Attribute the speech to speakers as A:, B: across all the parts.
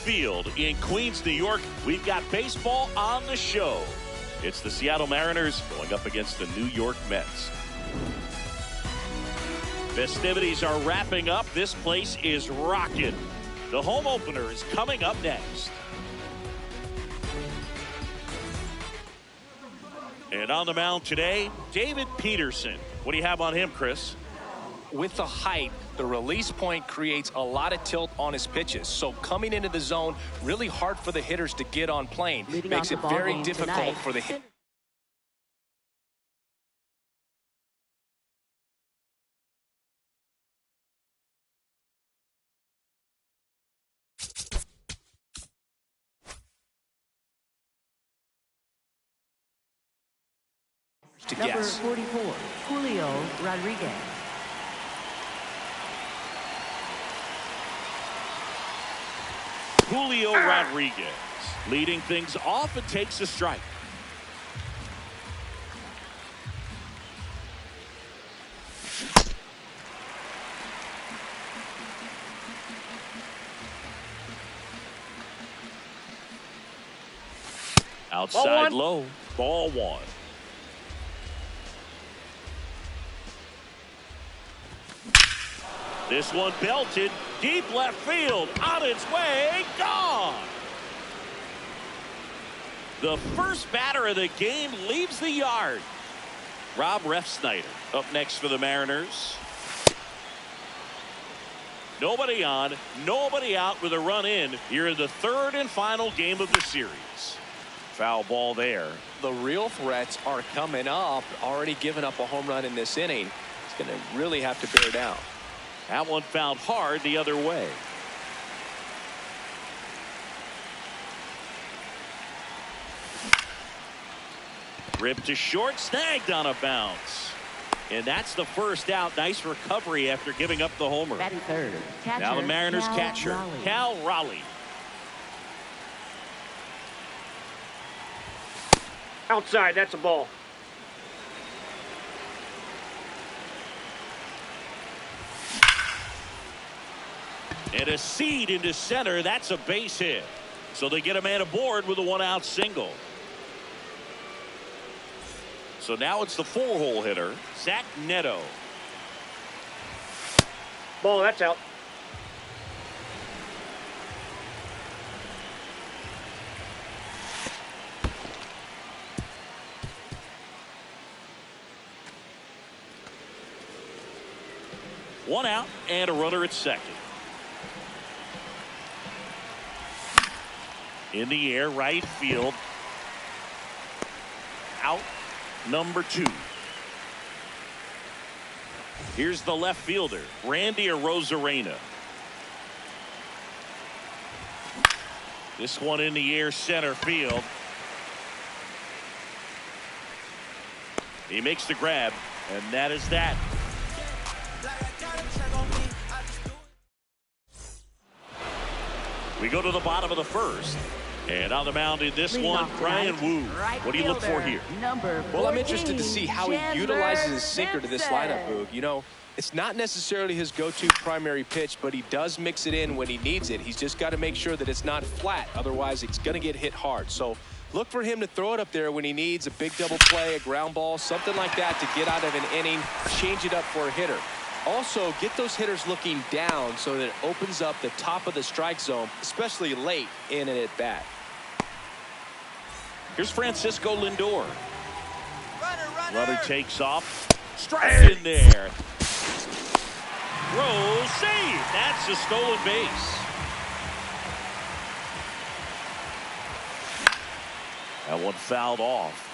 A: Field in Queens, New York. We've got baseball on the show. It's the Seattle Mariners going up against the New York Mets. Festivities are wrapping up. This place is rocking. The home opener is coming up next. And on the mound today, David Peterson. What do you have on him, Chris?
B: With the height, the release point creates a lot of tilt on his pitches. So coming into the zone, really hard for the hitters to get on plane. Makes it very difficult for the hitter.
C: Number 44, Julio Rodriguez.
A: Julio Rodriguez leading things off and takes a strike. Outside low, ball one. This one belted deep left field, on its way, gone. The first batter of the game leaves the yard. Rob Refsnyder up next for the Mariners. Nobody on, nobody out with a run in here in the third and final game of the series. Foul ball there.
B: The real threats are coming up. Already given up a home run in this inning. He's going to really have to bear down.
A: That one fouled hard the other way. Ripped to short, snagged on a bounce. And that's the first out. Nice recovery after giving up the homer.
C: Batting third. Catcher,
A: now the Mariners
C: Cal
A: catcher,
C: Raleigh.
A: Cal Raleigh.
D: Outside, that's a ball.
A: And a seed into center. That's a base hit. So they get a man aboard with a one-out single. So now it's the four-hole hitter, Zach Neto.
D: Ball, that's out.
A: One out and a runner at second. In the air, right field. Out number 2. Here's the left fielder, Randy Arozarena. This one in the air, center field. He makes the grab, and that is that. We go to the bottom of the first. And on the mound in this one, Brian Wu. What do you look for here?
B: Well, I'm interested to see how he utilizes his sinker to this lineup, Boog. You know, it's not necessarily his go-to primary pitch, but he does mix it in when he needs it. He's just got to make sure that it's not flat. Otherwise, it's going to get hit hard. So look for him to throw it up there when he needs a big double play, a ground ball, something like that to get out of an inning, change it up for a hitter. Also, get those hitters looking down so that it opens up the top of the strike zone, especially late in an at-bat.
A: Here's Francisco Lindor. Runner takes off. Strikes in there. Throw, save. That's a stolen base. That one fouled off.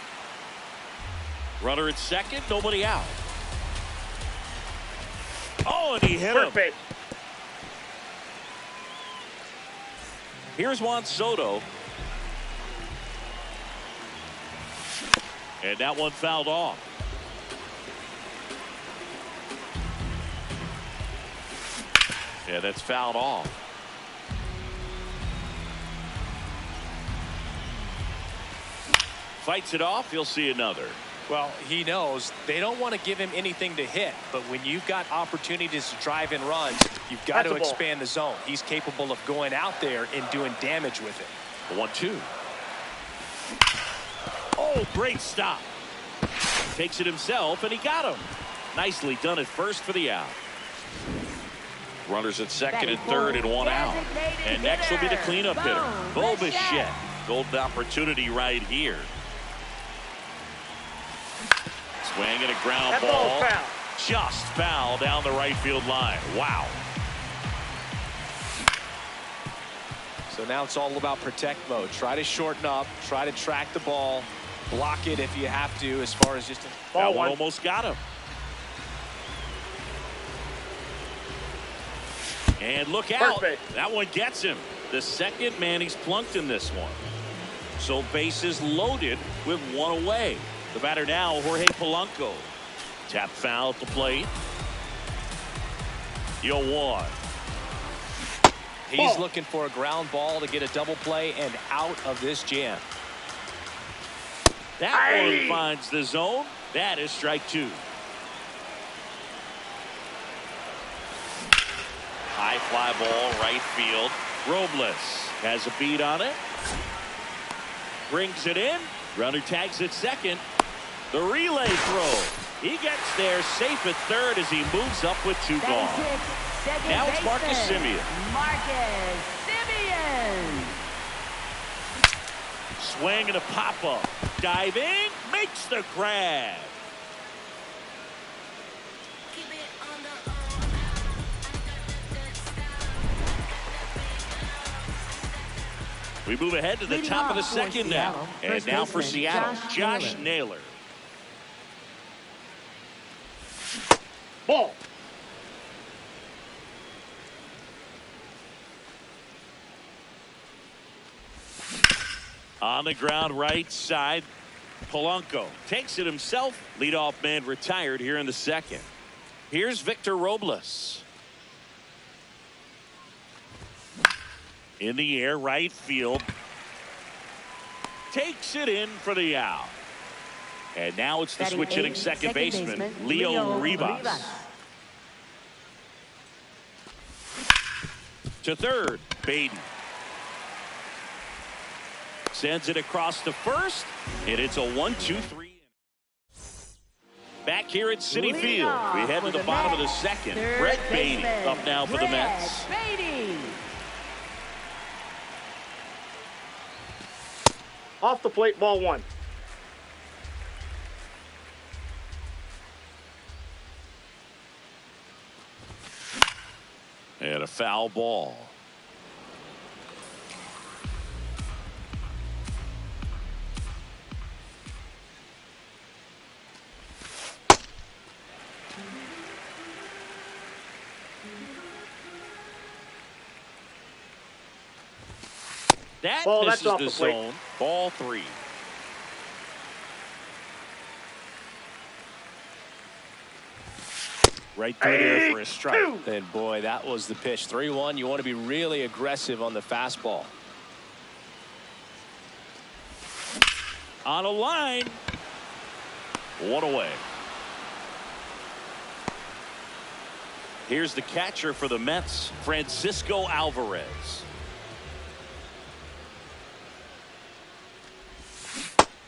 A: Runner at second, nobody out. Oh, and he hit him.
D: Perfect.
A: Here's Juan Soto. And that one fouled off. Yeah, that's fouled off. Fights it off. You'll see another.
B: Well, he knows they don't want to give him anything to hit, but when you've got opportunities to drive in runs, you've got to expand the zone. He's capable of going out there and doing damage with it.
A: The 1-2. Oh, great stop. Takes it himself, and he got him. Nicely done at first for the out. Runners at second and third and one out. And next will be the cleanup hitter, Bo Bichette. Golden opportunity right here. Swing and a ground ball. Just foul down the right field line. Wow.
B: So now it's all about protect mode. Try to shorten up. Try to track the ball. Block it if you have to, as far as just
A: that one almost got him. And look out. Perfect. That one gets him. The second man he's plunked in this one. So bases loaded with one away. The batter now, Jorge Polanco. Tap foul at the plate. 0-1.
B: He's looking for a ground ball to get a double play and out of this jam.
A: That one finds the zone. That is strike two. High fly ball, right field. Robles has a beat on it. Brings it in. Runner tags at second. The relay throw. He gets there safe at third as he moves up with two gone. Now it's Marcus Semien.
C: Marcus Semien.
A: Swing and a pop-up. Diving. Makes the grab. We move ahead to the top of the second now. And now for Seattle, Josh Naylor.
D: Ball.
A: On the ground right side, Polanco takes it himself. Leadoff man retired here in the second. Here's Victor Robles. In the air, right field. Takes it in for the out. And now it's the switch hitting second baseman, Leo Rivas. To third, Baden. Sends it across to first, and it's a 1-2-3. Back here at Citi Field, we head to the bottom of the second. Brett Baty up now for the Mets.
D: Off the plate, ball one.
A: And a foul ball. That misses
D: off
A: the
D: plate.
A: zone. Ball three. Right through there for a strike.
B: And boy, that was the pitch. 3-1. You want to be really aggressive on the fastball.
A: On a line. One away. Here's the catcher for the Mets, Francisco Alvarez.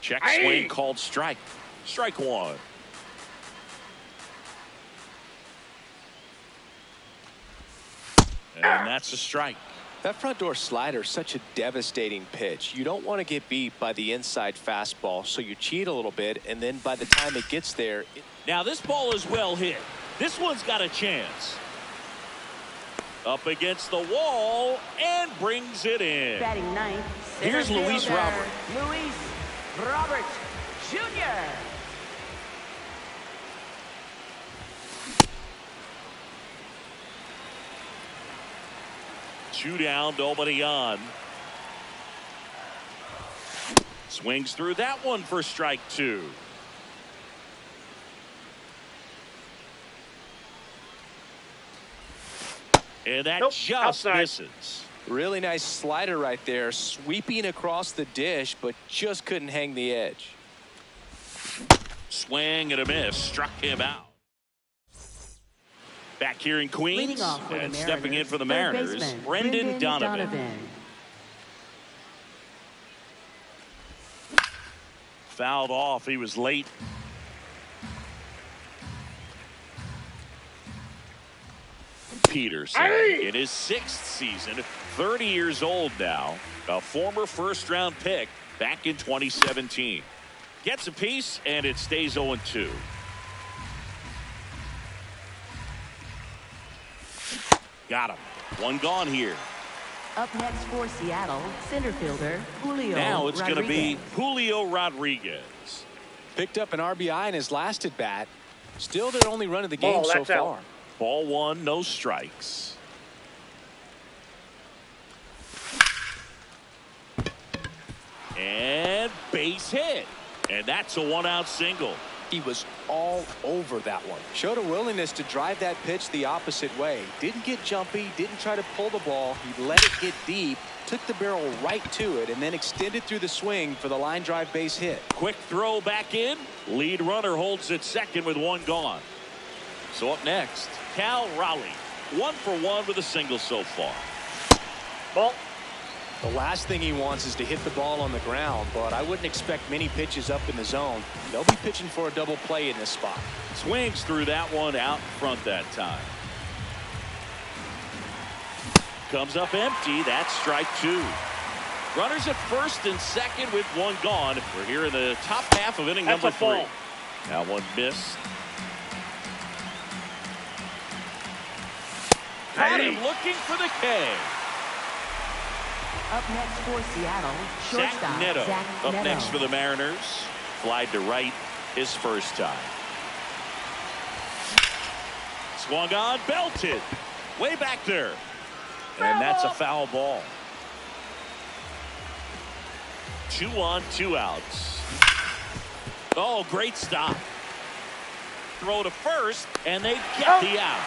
A: Check swing called strike. Strike one. And that's a strike.
B: That front door slider is such a devastating pitch. You don't want to get beat by the inside fastball, so you cheat a little bit, and then by the time it gets there...
A: Now this ball is well hit. This one's got a chance. Up against the wall and brings it in.
C: Batting ninth.
A: Here's Luis Robert.
C: Luis Robert Jr.
A: Two down, nobody on. Swings through that one for strike two. And that just misses.
B: Really nice slider right there, sweeping across the dish, but just couldn't hang the edge.
A: Swing and a miss. Struck him out. Back here in Queens.
C: Leading off for
A: And
C: the
A: stepping in for the
C: third
A: Mariners,
C: baseman,
A: Brendan Donovan. Fouled off. He was late. Peterson in his 6th season, 30 years old now, a former first-round pick back in 2017. Gets a piece, and it stays 0-2. Got him. One gone here.
C: Up next for Seattle, center fielder Julio
A: Now it's going to be
C: Rodriguez.
A: Julio Rodriguez.
B: Picked up an RBI in his last at bat. Still their only run of the game so
D: that's out.
B: far.
A: Ball 1, no strikes. And base hit. And that's a 1-out single.
B: He was all over that one. Showed a willingness to drive that pitch the opposite way. Didn't get jumpy, didn't try to pull the ball. He let it get deep, took the barrel right to it, and then extended through the swing for the line drive base hit.
A: Quick throw back in. Lead runner holds at second with 1 gone. So up next, Cal Raleigh. 1 for 1 with a single so far.
D: Ball.
B: The last thing he wants is to hit the ball on the ground, but I wouldn't expect many pitches up in the zone. They'll be pitching for a double play in this spot.
A: Swings through that one out in front that time. Comes up empty. That's strike 2. Runners at first and second with 1 gone. We're here in the top half of inning
D: That's
A: number
D: a
A: 3.
D: ball.
A: Now one missed. Got him looking for the K.
C: Up next for Seattle,
A: Zach
C: shortstop
A: Neto
C: Zach
A: up
C: Neto.
A: next for the Mariners. Flied to right his first time. Swung on, belted. Way back there. And that's a foul ball. 2 on, 2 outs. Oh, great stop. Throw to first, and they get the out.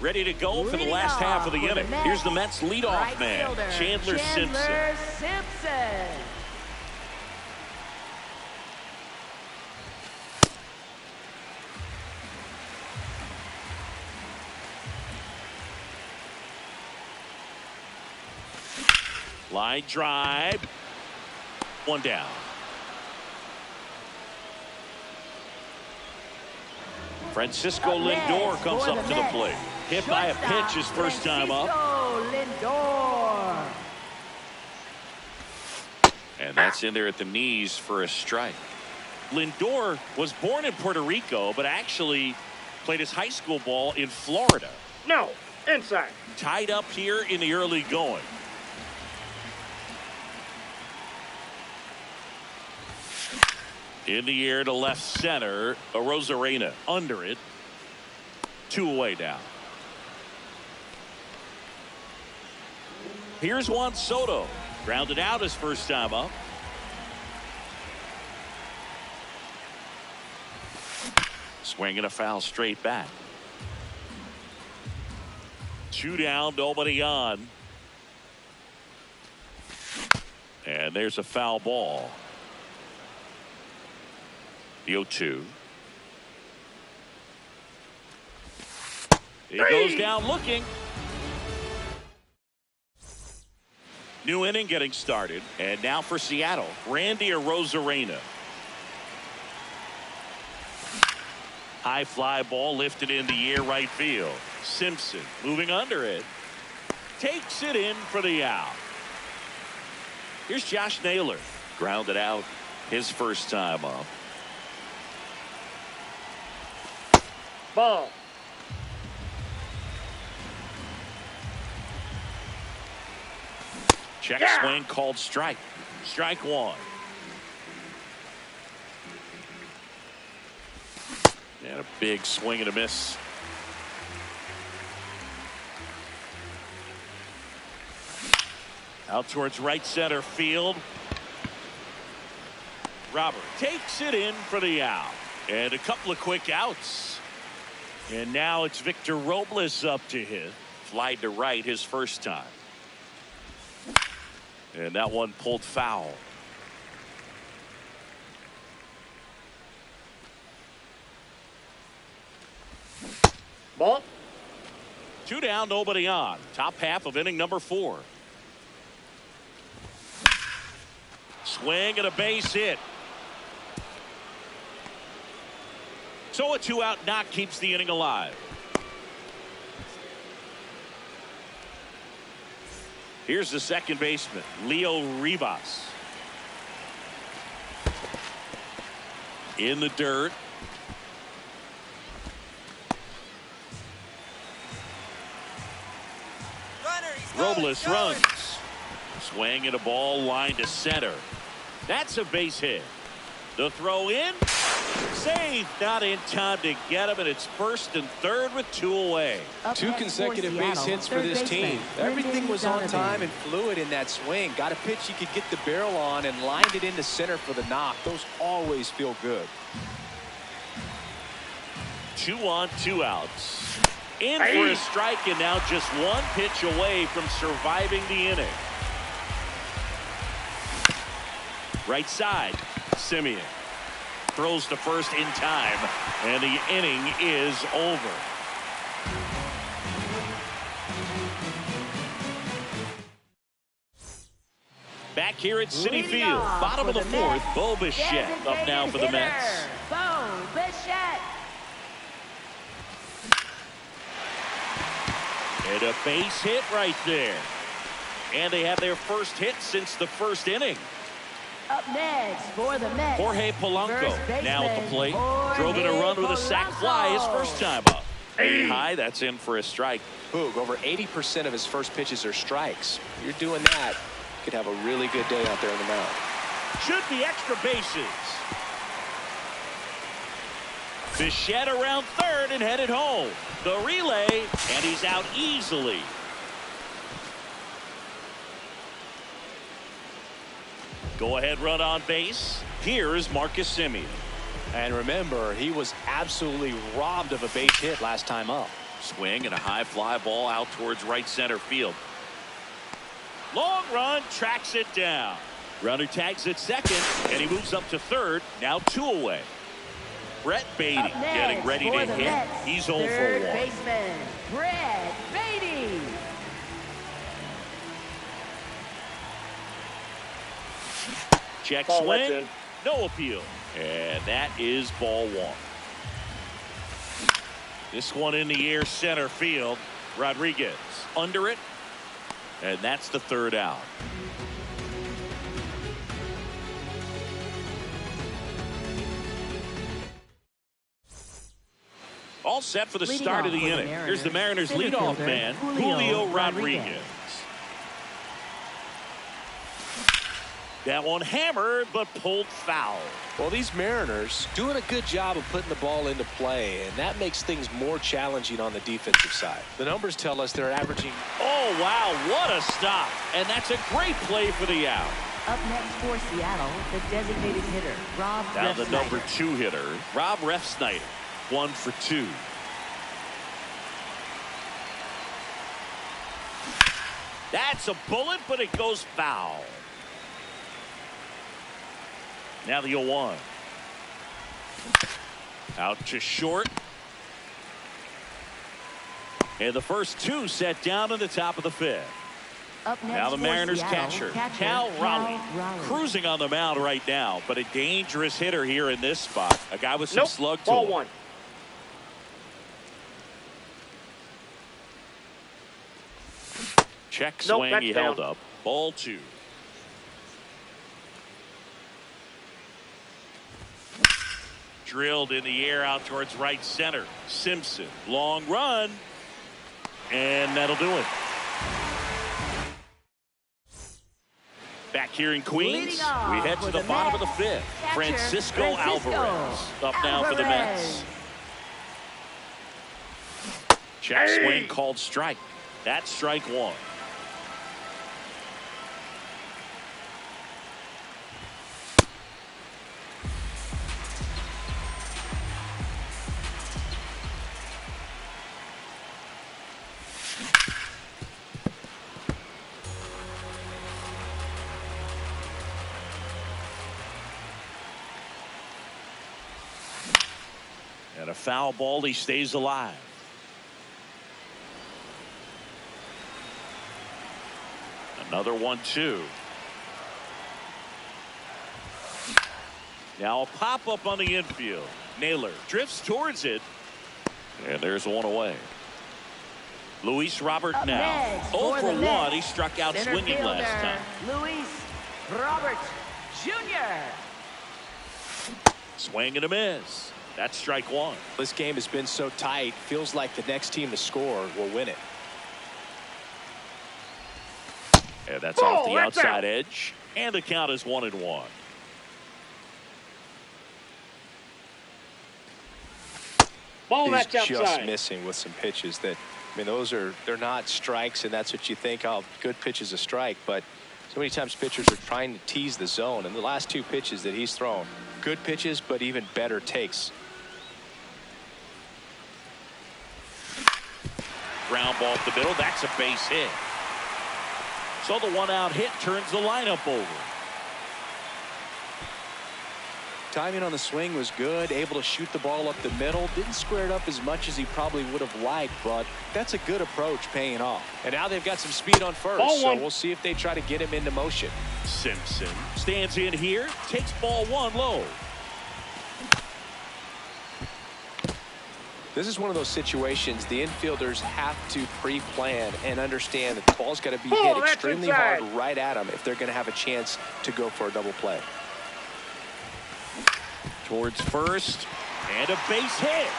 A: Ready to go for the
C: Leading
A: last half of the
C: off for the
A: inning.
C: Mets,
A: Here's the Mets leadoff
C: right
A: man,
C: fielder,
A: Chandler Simpson.
C: Simpson.
A: Line drive. 1 down. Francisco
C: Up next
A: Lindor comes
C: for
A: up
C: the
A: to the
C: Mets,
A: plate. Hit by a
C: shortstop
A: pitch his first time up.
C: Francisco Lindor.
A: And that's in there at the knees for a strike. Lindor was born in Puerto Rico, but actually played his high school ball in Florida.
D: No. Inside.
A: Tied up here in the early going. In the air to left center, Arozarena under it. 2 away now. Here's Juan Soto. Grounded out his first time up. Swinging a foul straight back. 2 down, nobody on. And there's a foul ball. The 0-2. He goes down looking. New inning getting started. And now for Seattle, Randy Arozarena. High fly ball lifted in the air right field. Simpson moving under it. Takes it in for the out. Here's Josh Naylor. Grounded out his first time up.
D: Ball.
A: Check swing called strike. Strike 1. And a big swing and a miss. Out towards right center field. Robert takes it in for the out. And a couple of quick outs. And now it's Victor Robles up to hit. flied to right his first time. And that one pulled foul.
D: Ball.
A: 2 down, nobody on. Top half of inning number 4. Swing and a base hit. So a 2-out knock keeps the inning alive. Here's the second baseman, Leo Rivas. In the dirt. Robles runs. Swing and a ball line to center. That's a base hit. The throw in. Save, not in time to get him, and it's first and third with 2 away.
B: 2 consecutive base hits for this team. Everything was on time and fluid in that swing. Got a pitch he could get the barrel on and lined it into center for the knock. Those always feel good.
A: 2 on, 2 outs. In for a strike, and now just 1 pitch away from surviving the inning. Right side, Semien throws to first in time, and the inning is over. Back here at Citi Field, bottom of the 4th, Bo Bichette up now for the Mets.
C: Bo Bichette.
A: And a base hit right there. And they have their first hit since the first inning.
C: Up next for the Mets,
A: Jorge Polanco now at the plate. Drove in a run with a sac fly his first time up. High, that's in for a strike.
B: Boog, over 80% of his first pitches are strikes. You're doing that, you could have a really good day out there on the mound.
A: Should be extra bases. Bichette around third and headed home. The relay, and he's out easily. Go ahead run on base. Here is Marcus Semien.
B: And remember, he was absolutely robbed of a base hit last time up.
A: Swing and a high fly ball out towards right center field. Long run, tracks it down. Runner tags at second, and he moves up to third. Now 2 away. Brett Beatty getting ready to hit.
C: Mets,
A: He's 0 for 1.
C: third baseman, Brett Beatty.
A: Check
D: Ball,
A: swing.
D: that's in.
A: No appeal. And that is ball 1. This one in the air center field. Rodriguez under it. And that's the 3rd out. All set for the
C: Leading
A: start of
C: off
A: the
C: for the
A: inning. Here's the Mariners
C: Mariners,
A: leadoff
C: center
A: man,
C: fielder,
A: Julio
C: Julio
A: Rodriguez. That one hammered, but pulled foul.
B: Well, these Mariners doing a good job of putting the ball into play, and that makes things more challenging on the defensive side. The numbers tell us they're averaging.
A: Oh, wow, what a stop. And that's a great play for the out.
C: Up next for Seattle, the designated hitter, Rob
A: Now the
C: Refsnyder.
A: number 2 hitter, Rob Refsnyder, 1 for 2. That's a bullet, but it goes foul. Now the 0-1. Out to short. And the first 2 set down in the top of the 5th.
C: Up next
A: Now the
C: for
A: Mariners
C: Seattle,
A: catcher, Cal Raleigh, cruising on the mound right now, but a dangerous hitter here in this spot. A guy with some slug to
D: Ball
A: him.
D: 1.
A: Check
D: Nope,
A: swing,
D: that's
A: he
D: down.
A: held up. Ball 2. Drilled in the air out towards right center. Simpson, long run, and that'll do it. Back here in Queens,
C: Leading off
A: we head to
C: for
A: the
C: the
A: bottom of
C: Mets,
A: the 5th.
C: catcher,
A: Francisco
C: Francisco
A: Alvarez up now for the
C: Alvarez.
A: Mets. Check swing called strike. That's strike 1. And a foul ball. He stays alive. Another 1-2. Now a pop-up on the infield. Naylor drifts towards it. And there's one away. Luis Robert
C: Up
A: now.
C: next
A: 0
C: for
A: for
C: the
A: 1.
C: Mets,
A: He struck out
C: center
A: swinging last
C: fielder,
A: time.
C: Luis Robert Jr.
A: Swing and a miss. That's strike 1.
B: This game has been so tight. Feels like the next team to score will win it.
A: And that's off the
D: that's
A: outside
D: out.
A: edge. And the count is 1-1.
D: Ball
B: He's
D: that's
B: just
D: outside.
B: missing with some pitches that, I mean, they're not strikes, and that's what you think, oh, good pitch is a strike, but so many times pitchers are trying to tease the zone, and the last 2 pitches that he's thrown, good pitches, but even better takes.
A: Ground ball up the middle. That's a base hit. So the 1-out hit turns the lineup over.
B: Timing on the swing was good, able to shoot the ball up the middle. Didn't square it up as much as he probably would have liked, but that's a good approach paying off. And now they've got some speed on first,
D: Ball
B: so
D: 1.
B: we'll see if they try to get him into motion.
A: Simpson stands in here, takes ball 1 low.
B: This is one of those situations the infielders have to pre-plan and understand that the ball's got to be hit
D: that's
B: extremely
D: inside.
B: hard right at them if they're going to have a chance to go for a double play.
A: Towards first, and a base hit.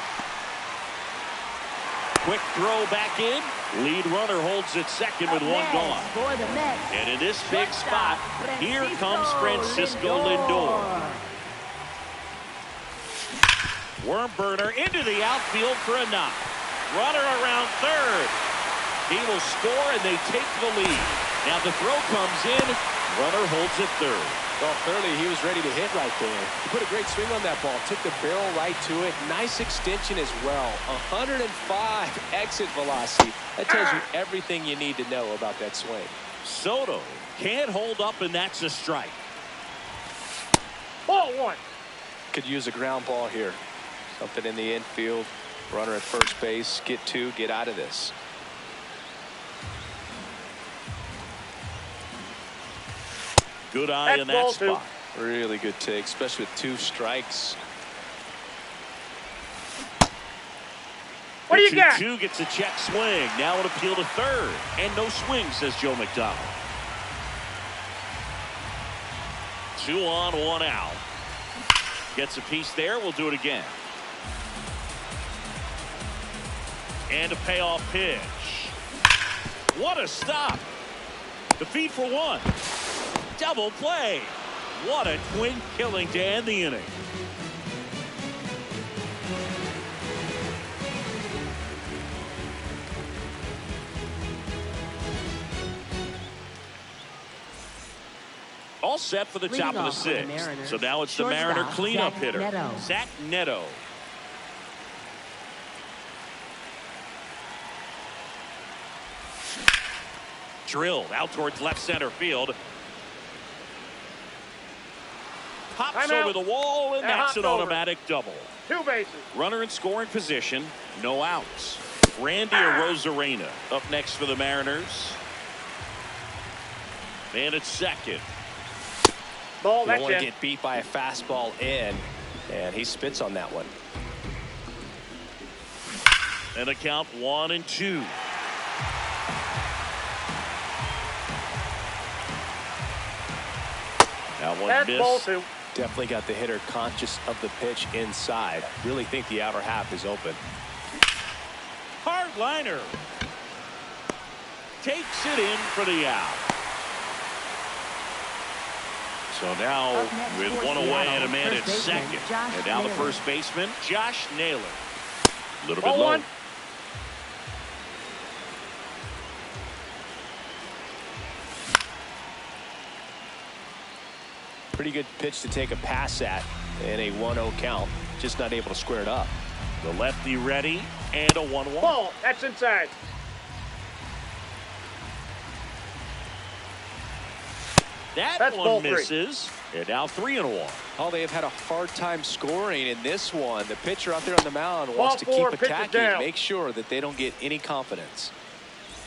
A: Quick throw back in. Lead runner holds at second with 1
C: Next
A: gone.
C: for the Mets,
A: And in this big spot,
C: shortstop,
A: here comes Francisco Lindor. Worm burner into the outfield for a knock. Runner around third. He will score, and they take the lead. Now the throw comes in. Runner holds at third.
B: Well, clearly he was ready to hit right there. He put a great swing on that ball. Took the barrel right to it. Nice extension as well. 105 exit velocity. That tells you everything you need to know about that swing.
A: Soto can't hold up, and that's a strike.
D: Ball 1.
B: Could use a ground ball here. Something in the infield. Runner at first base. Get 2. Get out of this.
A: Good eye
D: That's
A: in that
D: ball 2.
A: spot.
B: Really good take, especially with 2 strikes.
D: What do you got?
A: 2-2 gets a check swing. Now an appeal to third. And no swing, says Joe McDonald. 2 on, 1 out. Gets a piece there. We'll do it again. And a payoff pitch. What a stop. The feed for 1. Double play. What a twin killing to end the inning. All set for the
C: Leading
A: top of the
C: off for the
A: 6th.
C: Mariners,
A: So now it's the
C: shortstop,
A: Mariner cleanup
C: Zach
A: hitter,
C: Neto.
A: Zach Neto. Drilled out towards left center field. Pops
D: Time out.
A: over the wall, and that's an
D: hopped over.
A: automatic double.
D: 2 bases.
A: Runner in scoring position, no outs. Randy Arozarena up next for the Mariners. And it's second.
D: Ball
B: You don't
D: that's
B: want to
D: in.
B: get beat by a fastball in, and he spits on that one.
A: And a count 1-2. That one
D: That's ball
A: missed.
D: 2.
B: Definitely got the hitter conscious of the pitch inside. Really think the outer half is open.
A: Hard liner. Takes it in for the out. So now
C: Up next
A: with
C: for
A: 1 away
C: Seattle,
A: and a man at
C: first baseman,
A: second.
C: Josh
A: And now the
C: Naylor.
A: first baseman, Josh Naylor. A little
D: Ball
A: bit low.
D: 1.
B: Pretty good pitch to take a pass at in a 1-0 count. Just not able to square it up.
A: The lefty ready and a 1-1.
D: Ball. That's inside.
A: That
D: That's ball
A: one
D: 3.
A: misses. And now 3-1.
B: Oh, they have had a hard time scoring in this one. The pitcher out there on the mound wants to
D: Ball 4,
B: keep
D: pitches
B: attacking,
D: down.
B: make sure that they don't get any confidence.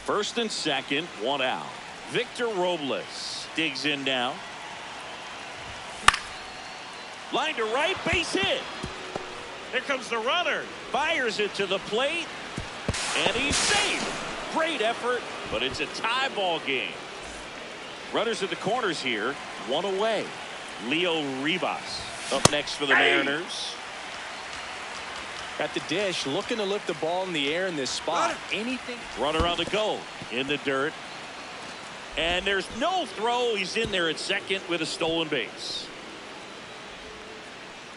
A: First and second, 1 out. Victor Robles digs in now. Line to right, base hit. Here comes the runner. Fires it to the plate. And he's safe. Great effort, but it's a tie ball game. Runners at the corners here, 1 away. Leo Rivas up next for the Mariners.
B: At the dish, looking to lift the ball in the air in this spot. Anything.
A: Runner on the go in the dirt. And there's no throw. He's in there at second with a stolen base.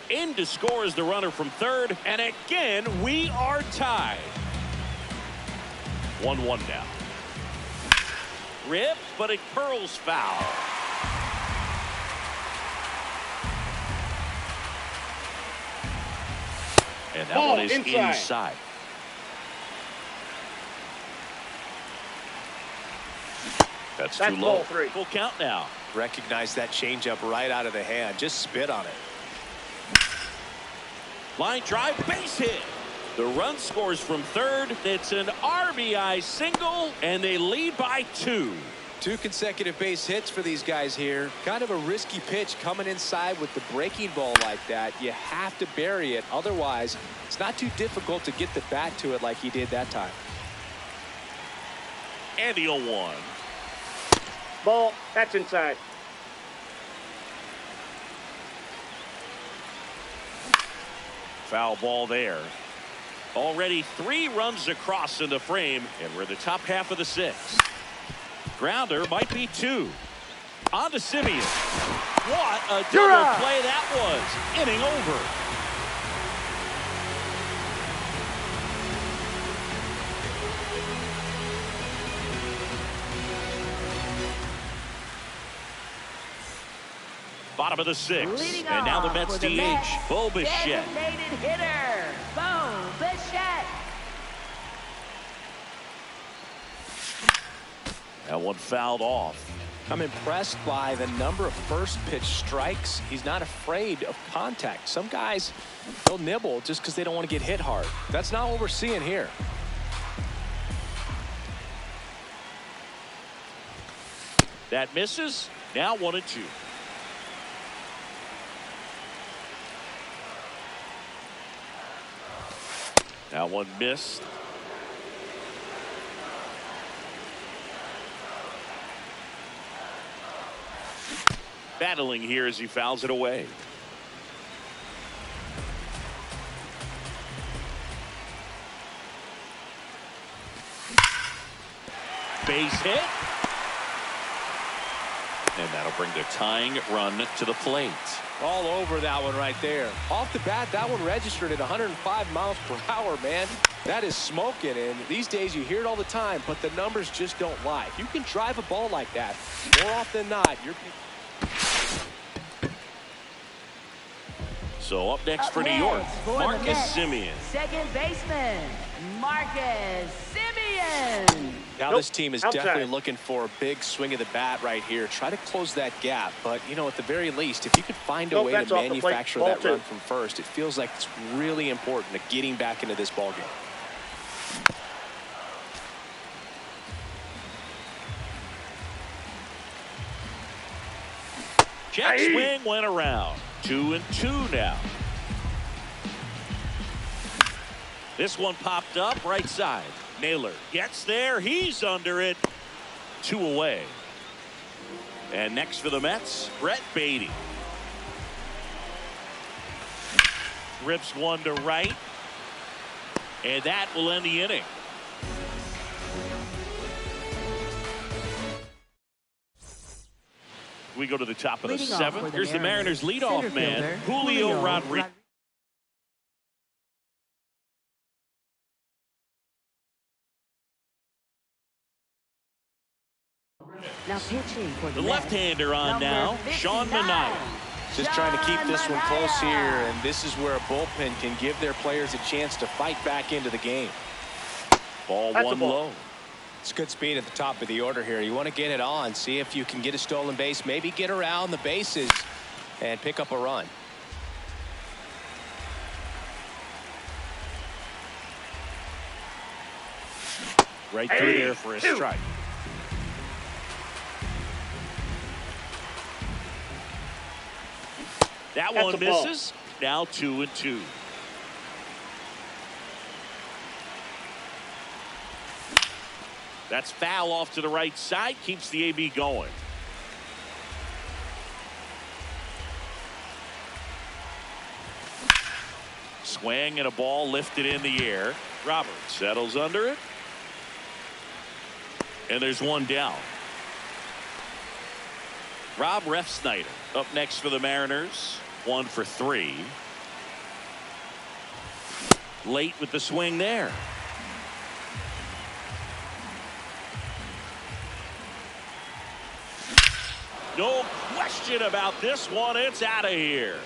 A: In to score is the runner from third. And again, we are tied. 1-1 now. Rip, but it curls foul. And that
D: Ball
A: one is inside. That's too low.
D: ball 3.
A: Full count now.
B: Recognize that changeup right out of the hand. Just spit on it.
A: Line drive, base hit. The run scores from third. It's an RBI single, and they lead by 2.
B: 2 consecutive base hits for these guys here. Kind of a risky pitch coming inside with the breaking ball like that. You have to bury it. Otherwise, it's not too difficult to get the bat to it like he did that time.
A: And the 0-1.
D: Ball, that's inside.
A: Foul ball there. Already 3 runs across in the frame, and we're in the top half of the 6th. Grounder might be 2. On to Simeon. What a double play that was. Inning over. Bottom of the 6th.
C: Leading
A: And now the
C: off
A: Mets
C: for the
A: DH,
C: Mets,
A: Bo Bichette.
C: designated hitter, Bo Bichette.
A: That one fouled off.
B: I'm impressed by the number of first pitch strikes. He's not afraid of contact. Some guys, they'll nibble just because they don't want to get hit hard. That's not what we're seeing here.
A: That misses. Now 1-2. That one missed. Battling here as he fouls it away. Base hit. And that'll bring the tying run to the plate.
B: All over that one right there. Off the bat, that one registered at 105 miles per hour, man. That is smoking, and these days you hear it all the time, but the numbers just don't lie. If you can drive a ball like that, more often than not, you're...
A: So up next for New York, Marcus Simeon.
C: Second baseman, Marcus Simeon.
B: Now this team is definitely looking for a big swing of the bat right here. Try to close that gap, but you know, at the very least, if you could find a way to manufacture that run from first, it feels like it's really important to getting back into this ball game.
A: Jet swing went around. 2-2 now. This one popped up right side. Naylor gets there. He's under it. 2 away. And next for the Mets, Brett Baty. Rips one to right. And that will end the inning. We go to the top of the 7th. Here's the Mariners leadoff man, Julio Rodriguez.
C: Now pitching for
A: the left-hander on now, Sean Manaea.
B: Just trying to keep this one close here, and this is where a bullpen can give their players a chance to fight back into the game.
A: Ball one low.
B: It's good speed at the top of the order here. You want to get it on, see if you can get a stolen base, maybe get around the bases. and pick up a run.
A: Right through there for a strike. That
D: That's
A: one
D: a ball.
A: misses. Now 2-2. That's foul off to the right side. Keeps the AB going. Swing and a ball lifted in the air. Roberts settles under it. And there's one down. Rob Refsnyder up next for the Mariners. 1 for 3. Late with the swing there. No question about this one. It's out of here.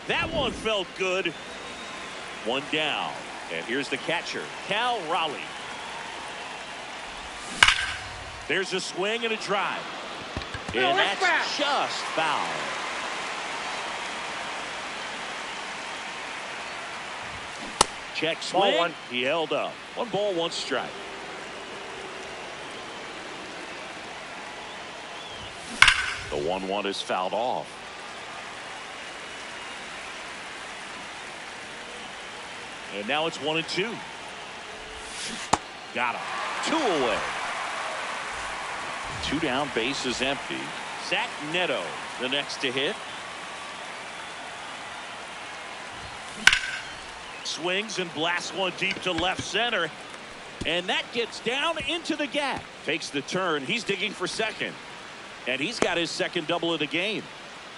A: That one felt good. One down. And here's the catcher, Cal Raleigh. There's a swing and a drive. And that's just foul. Check swing.
D: Ball 1.
A: He held up. 1 ball, 1 strike. The 1-1 is fouled off. And now it's 1-2. Got him. 2 away. 2 down, base is empty. Zach Neto, the next to hit. Swings and blasts one deep to left center. And that gets down into the gap. Takes the turn. He's digging for second. And he's got his second double of the game.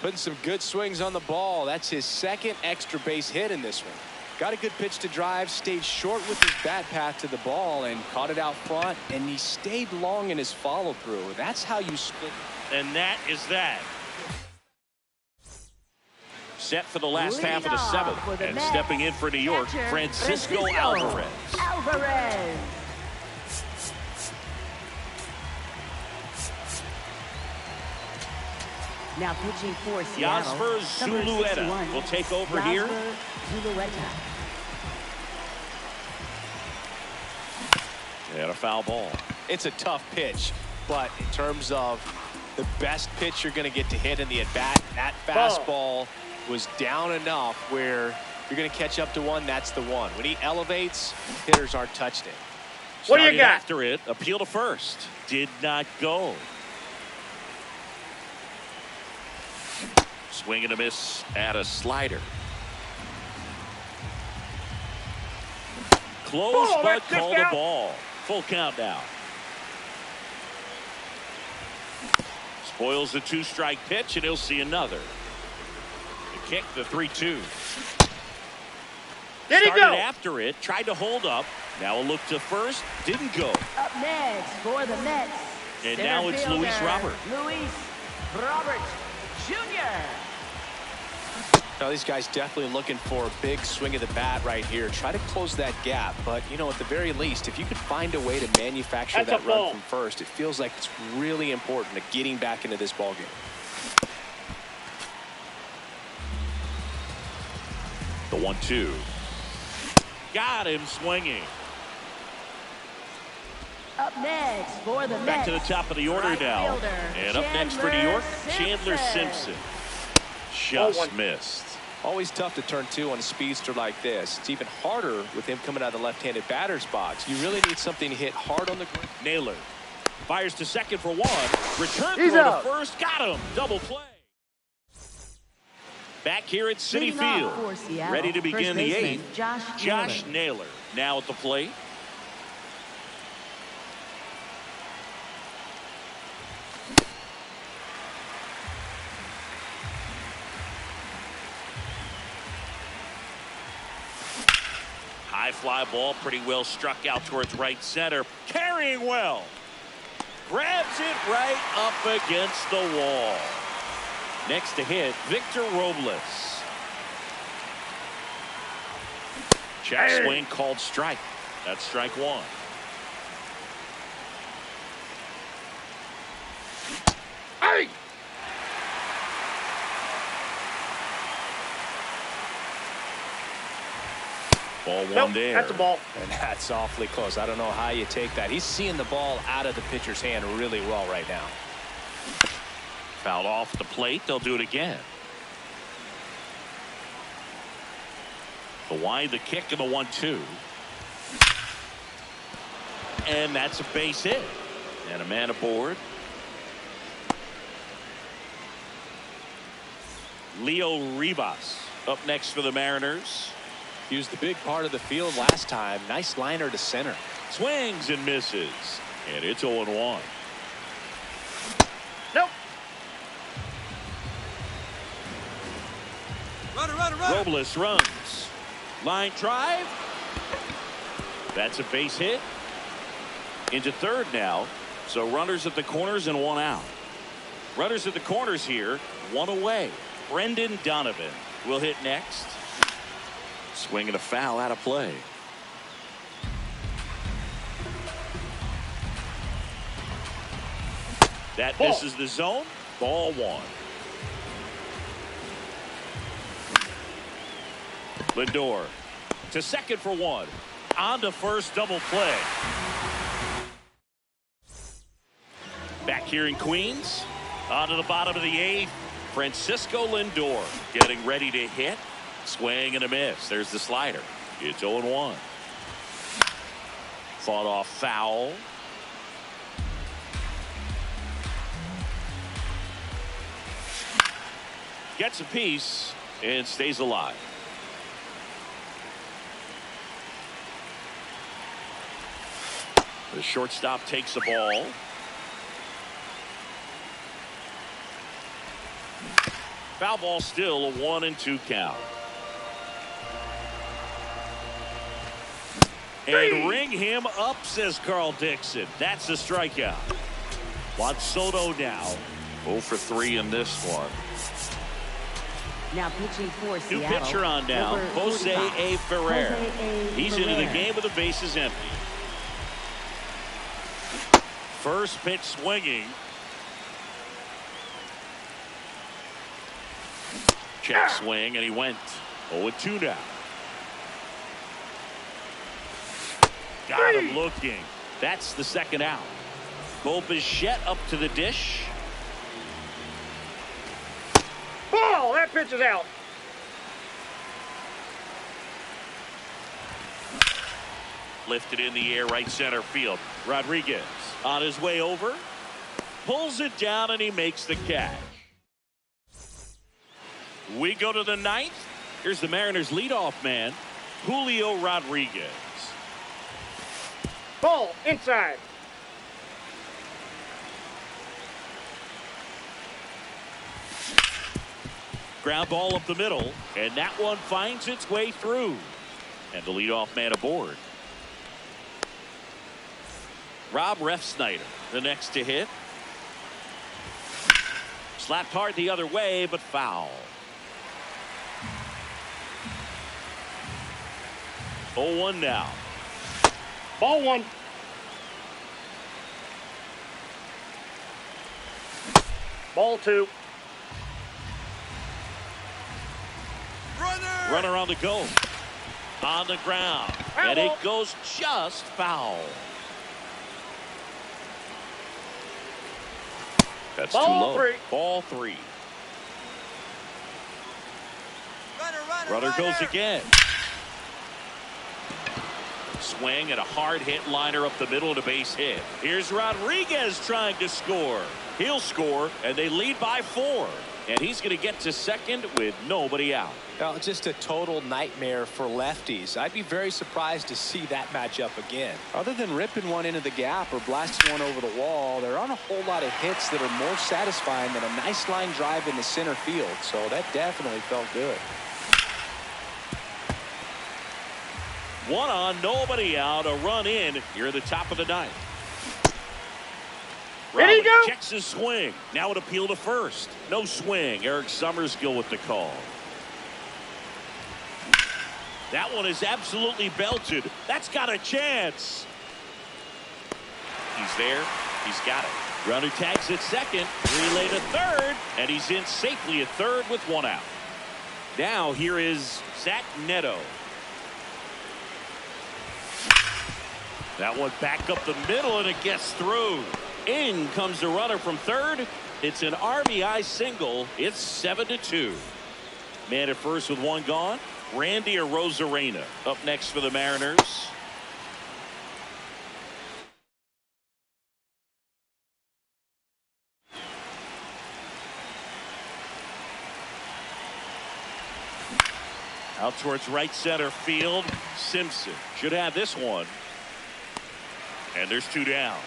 B: Putting some good swings on the ball. That's his second extra base hit in this one. Got a good pitch to drive, stayed short with his bat path to the ball and caught it out front, and he stayed long in his follow through. That's how you split.
A: And that is that. Set for the last half of the 7th. And stepping in for New York, Francisco Alvarez.
C: Alvarez. Now pitching for Seattle.
A: Yasser
C: number
A: Zulueta
C: 61,
A: will take over here.
C: Zulueta.
A: And a foul ball.
B: It's a tough pitch, but in terms of the best pitch you're going to get to hit in the at-bat, that fastball was down enough where you're going to catch up to one. That's the one. When he elevates, hitters aren't touched it.
D: What do you
A: Started
D: got?
A: after it, appeal to first. Did not go. Swing and a miss at a slider. Close, but called a ball. Full count now. Spoils the 2-strike pitch, and he'll see another. The kick, the 3-2.
D: Did he
A: Started
D: go?
A: after it, tried to hold up. Now a look to first, didn't go.
C: Up next for the Mets.
A: And
C: center
A: now it's
C: fielder,
A: Luis Robert.
C: Luis Robert Jr.
B: Now these guys definitely looking for a big swing of the bat right here. Try to close that gap, but you know, at the very least, if you could find a way to manufacture
D: That's
B: that
D: a
B: run
D: ball.
B: from first, it feels like it's really important to getting back into this ball game.
A: The 1-2. Got him swinging.
C: Up next for the
A: Back
C: Mets.
A: to the top of the order
C: right
A: now.
C: fielder,
A: And up next for New York, Chandler Simpson. Just
D: 0-1.
A: missed.
B: Always tough to turn 2 on a speedster like this. It's even harder with him coming out of the left-handed batter's box. You really need something to hit hard on the ground.
A: Naylor fires to second for 1. Return
D: He's
A: throw
D: out.
A: to first. Got him. Double play. Back here at City
C: Leading off
A: Field.
C: for Seattle,
A: Ready to begin the
C: first
A: 8th.
C: baseman,
A: Josh Naylor now at the plate. High fly ball, pretty well struck out towards right center. Carrying well. Grabs it right up against the wall. Next to hit, Victor Robles. Check swing called strike. That's strike 1. Ball one
D: Nope,
A: there.
D: that's a ball.
B: And that's awfully close. I don't know how you take that. He's seeing the ball out of the pitcher's hand really well right now.
A: Fouled off the plate. They'll do it again. The wide, the kick, and the 1-2. And that's a base hit. And a man aboard. Leo Rivas up next for the Mariners.
B: He was the big part of the field last time. Nice liner to center.
A: Swings and misses. And it's 0-1.
D: Nope.
E: Runner.
A: Robles runs. Line drive. That's a base hit. Into third now. So runners at the corners and one out. Runners at the corners here. One away. Brendan Donovan will hit next. Swing and a foul out of play. That misses the zone. Ball one. Lindor to second for one. On to first, double play. Back here in Queens. On to the bottom of the eighth. Francisco Lindor getting ready to hit. Swing and a miss. There's the slider. It's 0-1. Fought off foul. Gets a piece and stays alive. The shortstop takes the ball. Foul ball, still a 1-2 count. And ring him up, says Carl Dixon. That's a strikeout. Juan Soto now 0 for 3 in this one.
C: Now pitching for
A: New
C: Seattle.
A: pitcher on now,
C: number
A: Jose
C: 45.
A: A. Ferrer.
C: Jose A.
A: He's into the
C: Ferrer.
A: game with the bases empty. First pitch swinging. Check swing, and he went 0-2 now. Got him looking. That's the second out. Bo Bichette up to the dish.
D: Ball. That pitch is out.
A: Lifted in the air, right center field. Rodriguez on his way over. Pulls it down, and he makes the catch. We go to the ninth. Here's the Mariners' leadoff man, Julio Rodriguez.
D: Ball. Inside.
A: Ground ball up the middle, and that one finds its way through. And the leadoff man aboard. Rob Refsnyder, the next to hit. Slapped hard the other way, but foul. 0-1 now.
D: Ball one. Ball two.
A: Runner on the go. On the ground.
D: Foul
A: And it
D: ball.
A: goes just foul. That's too
D: Ball
A: low.
D: three.
A: Ball three. Runner goes again. Swing and a hard hit liner up the middle and a base hit. Here's Rodriguez trying to score. He'll score, and they lead by 4. And he's going to get to second with nobody out.
B: Now, just a total nightmare for lefties. I'd be very surprised to see that matchup again. Other than ripping one into the gap or blasting one over the wall, there aren't a whole lot of hits that are more satisfying than a nice line drive in the center field. So that definitely felt good.
A: 1 on, nobody out, a run in here at the top of the ninth.
D: There you
A: Rowley
D: go.
A: checks his swing. Now an appeal to first. No swing. Eric Summerskill with the call. That one is absolutely belted. That's got a chance. He's there. He's got it. Runner tags at second. Relay to third. And he's in safely at third with 1 out. Now here is Zach Neto. That one back up the middle, and it gets through. In comes the runner from third. It's an RBI single. It's 7-2. Man at first with one gone. Randy Arozarena up next for the Mariners. Out towards right center field. Simpson should have this one. And there's two down.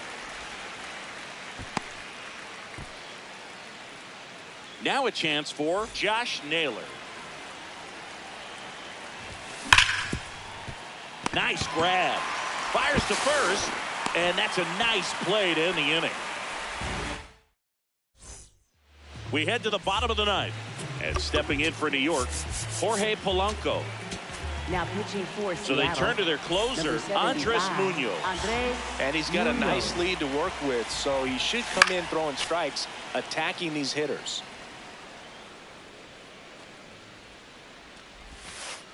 A: Now a chance for Josh Naylor. Nice grab. Fires to first. And that's a nice play to end the inning. We head to the bottom of the ninth. And stepping in for New York, Jorge Polanco.
C: Now pitching for
A: So they turn to their closer, Andres Munoz.
B: And he's got a nice lead to work with, so he should come in throwing strikes, attacking these hitters.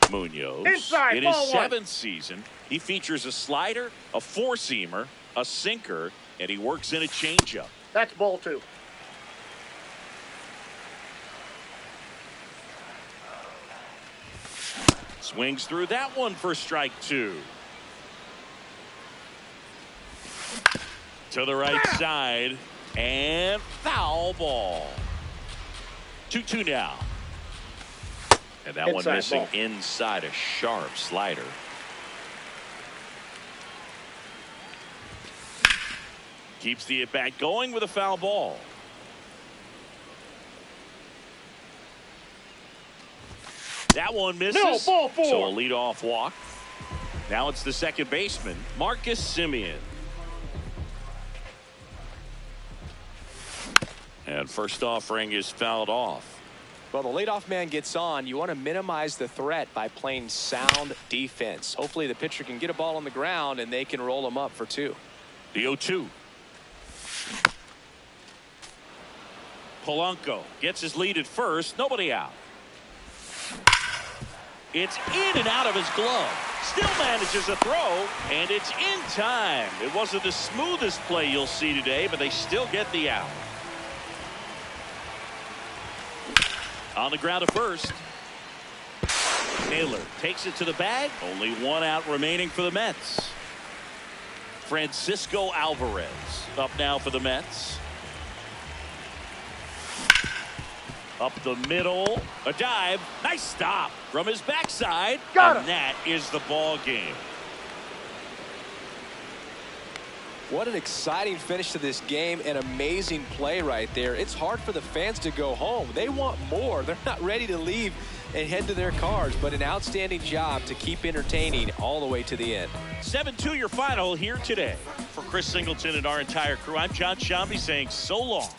A: Munoz,
D: Inside,
A: in his
D: ball one.
A: 7th season, he features a slider, a four-seamer, a sinker, and he works in a changeup.
D: That's ball 2.
A: Swings through that one for strike 2. To the right side, and foul ball. 2-2 now. And that one missing
D: ball.
A: inside a sharp slider. Keeps the at-bat going with a foul ball. That one misses.
D: No, ball 4.
A: So a leadoff walk. Now it's the second baseman, Marcus Semien. And first offering is fouled off.
B: Well, the leadoff man gets on. You want to minimize the threat by playing sound defense. Hopefully the pitcher can get a ball on the ground and they can roll him up for 2.
A: The 0-2. Polanco gets his lead at first. Nobody out. It's in and out of his glove. Still manages a throw, and it's in time. It wasn't the smoothest play you'll see today, but they still get the out. On the ground at first. Naylor takes it to the bag. Only one out remaining for the Mets. Francisco Alvarez up now for the Mets. Up the middle, a dive, nice stop from his backside,
D: Got
A: and
D: him.
A: that is the ball game.
B: What an exciting finish to this game. An amazing play right there. It's hard for the fans to go home. They want more. They're not ready to leave and head to their cars, but an outstanding job to keep entertaining all the way to the end.
A: 7-2 your final here today. For Chris Singleton and our entire crew, I'm John Shambi saying so long.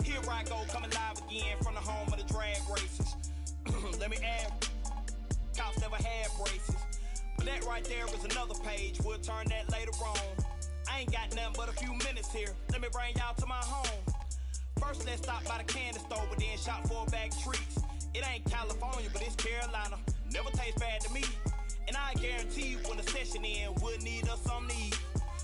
E: Here I go, coming live again from the home of the drag races. Let me add, cops never had braces. But that right there is another page, we'll turn that later on. I ain't got nothing but a few minutes here, let me bring y'all to my home. First let's stop by the candy store, but then shop for a bag of treats. It ain't California, but it's Carolina, never tastes bad to me. And I guarantee you when the session ends, we'll need us some to eat.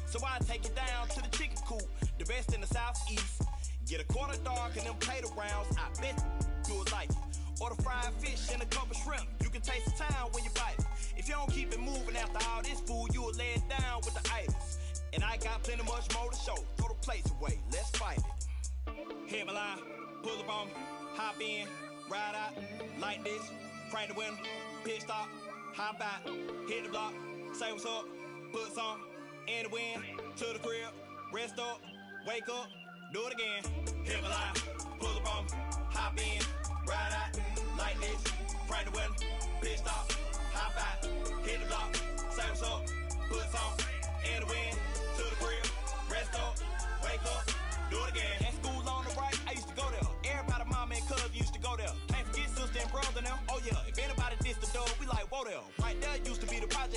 E: So I take you down to the chicken coop, the best in the southeast. Get a quarter dark and them potato rounds, I bet you would like it. Order fried fish and a couple shrimp, you can taste the town when you bite it. If you don't keep it moving after all this food, you will lay it down with the itis. And I got plenty much more to show, throw the place away, let's fight it. Hit my line, pull up on me, hop in, ride out, like this, crank the window, pit stop, hop out, hit the block, say what's up, put some in the wind, to the crib, rest up, wake up, do it again. Hit my line, pull up on me, hop in, ride out, like this, crank the window, pit stop, hop out, hit the block, say what's up, put some in the wind, to the crib,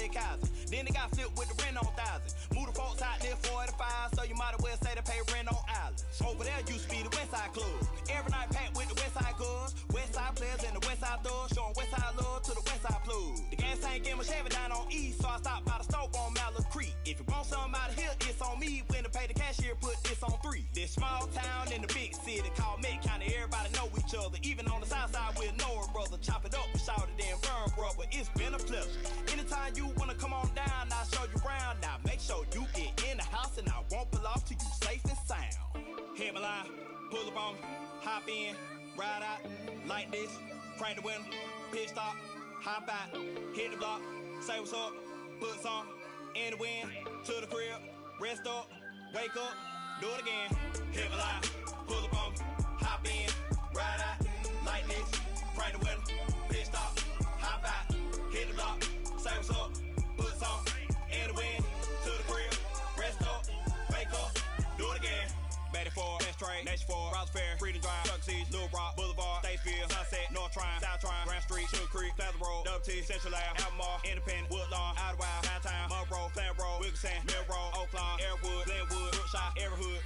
E: Kaiser. Then they got flipped with the rent on thousand. Move the folks out near 45, so you might as well say they pay rent on islands. Over there used to be the Westside Club. Every night packed with the Westside Cubs. Westside players and the Westside thugs, showing Westside love to the Westside plug. The gas tank in my Chevy down on East, so I stopped by the stove on Mallard Creek. If you want something out of here, it's on me. When to pay the cashier, put this on 3. This small town in the big city called Met County. Everybody know each other. Even on the south side, we'll know a brother. Chop it up, shout it, then burn, brother. It's been a pleasure. Anytime you wanna come on down, I'll show you around. Now make sure you get in the house, and I won't pull off till you safe and sound. Hit my line, pull up on me, hop in, ride out, like this, crank the window, pit stop, hop out, hit the block, say what's up, put some in the wind, to the crib, rest up, wake up, do it again. Hit my line, pull up on me, hop in, ride out, like this, crank the window, pit stop, hop out, hit the block, say what's up, put some in the wind, to the crib, rest up, wake up, do it again. Betty Ford, Best Trade, Nature Ford, Rouse Fair, Freedom Drive, Chuck Seas, Little Rock, Boulevard, Statesville, Sunset, North Trine, South Trine, Grand Street, Sugar Creek, Plaza Road, Double T, Central Ave, Albemarle, Independent, Woodlawn, Idlewild, Downtown, Monroe, Flat Road, Wilkinson, Mill Road, Oaklawn, Airwood, Glenwood, Brookshire, every hood.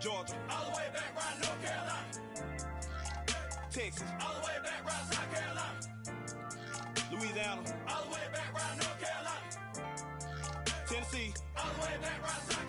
E: Georgia, all the way back round North Carolina. Texas, all the way back round South Carolina. Louisiana, all the way back round North Carolina. Tennessee, all the way back round South Carolina.